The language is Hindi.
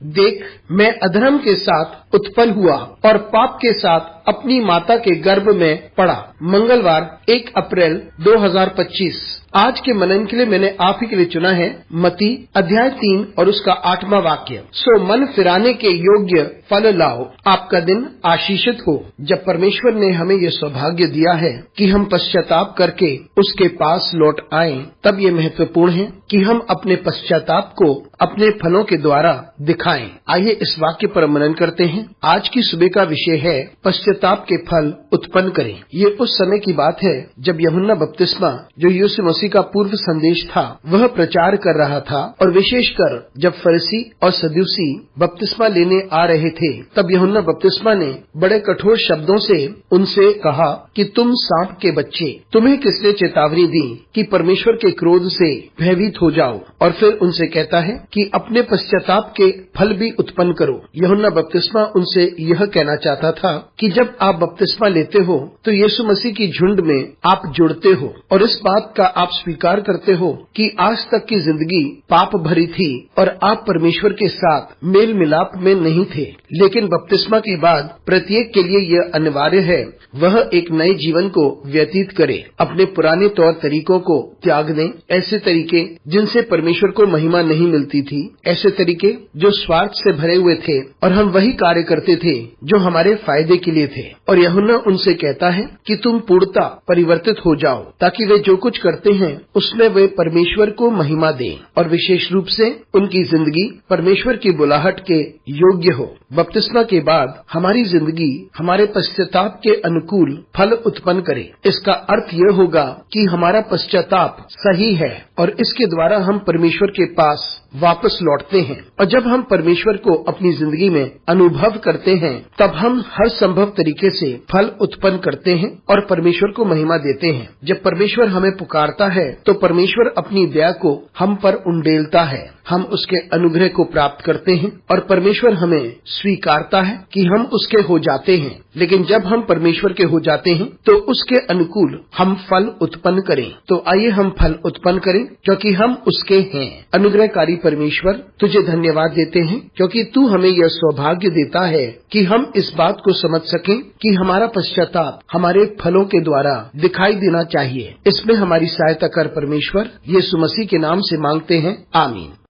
देख, मैं अधर्म के साथ उत्पन्न हुआ और पाप के साथ अपनी माता के गर्भ में पड़ा। मंगलवार 1 अप्रैल 2025। आज के मनन के लिए मैंने आप ही के लिए चुना है मत्ती अध्याय 3 और उसका 8वां वाक्य। सो मन फिराने के योग्य फल लाओ, आपका दिन आशीषित हो। जब परमेश्वर ने हमें ये सौभाग्य दिया है कि हम पश्चाताप करके उसके पास लौट आए, तब ये महत्वपूर्ण है कि हम अपने पश्चाताप को अपने फलों के द्वारा दिखाएं। आइए इस वाक्य पर मनन करते हैं। आज की सुबह का विषय है पश्चाताप के फल उत्पन्न करें। ये उस समय की बात है जब यूहन्ना बपतिस्मा, जो यीशु मसीह का पूर्व संदेश था, वह प्रचार कर रहा था। और विशेषकर जब फरीसी और सदूसी बपतिस्मा लेने आ रहे थे, तब यूहन्ना बपतिस्मा ने बड़े कठोर शब्दों से उनसे कहा कि तुम सांप के बच्चे, तुम्हें किसने चेतावनी दी कि परमेश्वर के क्रोध से भयभीत हो जाओ। और फिर उनसे कहता है कि अपने पश्चाताप के फल भी उत्पन्न करो। यूहन्ना बपतिस्मा उनसे यह कहना चाहता था कि जब आप बपतिस्मा लेते हो तो यीशु मसीह की झुंड में आप जुड़ते हो और इस बात का आप स्वीकार करते हो कि आज तक की जिंदगी पाप भरी थी और आप परमेश्वर के साथ मेल मिलाप में नहीं थे। लेकिन बपतिस्मा के बाद प्रत्येक के लिए यह अनिवार्य है वह एक नए जीवन को व्यतीत करे, अपने पुराने तौर तरीकों को त्याग दें, ऐसे तरीके जिनसे परमेश्वर को महिमा नहीं मिलती थी, ऐसे तरीके जो स्वार्थ से भरे हुए थे और हम वही कार्य करते थे जो हमारे फायदे के लिए थे। और यूहन्ना उनसे कहता है कि तुम पूर्णतः परिवर्तित हो जाओ ताकि वे जो कुछ करते हैं उसमें वे परमेश्वर को महिमा दें और विशेष रूप से उनकी जिंदगी परमेश्वर की बुलाहट के योग्य हो। बपतिस्मा के बाद हमारी जिंदगी हमारे पश्चाताप के अनुकूल फल उत्पन्न करे। इसका अर्थ यह होगा कि हमारा पश्चाताप सही है और इसके द्वारा हम परमेश्वर के पास वापस लौटते हैं। और जब हम परमेश्वर को अपनी जिंदगी में अनुभव करते हैं, तब हम हर संभव तरीके से फल उत्पन्न करते हैं और परमेश्वर को महिमा देते हैं। जब परमेश्वर हमें पुकारता है तो परमेश्वर अपनी दया को हम पर उंडेलता है, हम उसके अनुग्रह को प्राप्त करते हैं और परमेश्वर हमें स्वीकारता है कि हम उसके हो जाते हैं। लेकिन जब हम परमेश्वर के हो जाते हैं तो उसके अनुकूल हम फल उत्पन्न करें। तो आइए हम फल उत्पन्न करें क्योंकि हम उसके हैं। अनुग्रहकारी परमेश्वर, तुझे धन्यवाद देते हैं क्योंकि तू हमें यह सौभाग्य देता है कि हम इस बात को समझ सकें कि हमारा पश्चाताप हमारे फलों के द्वारा दिखाई देना चाहिए। इसमें हमारी सहायता कर परमेश्वर, यीशु मसीह के नाम से मांगते हैं, आमीन।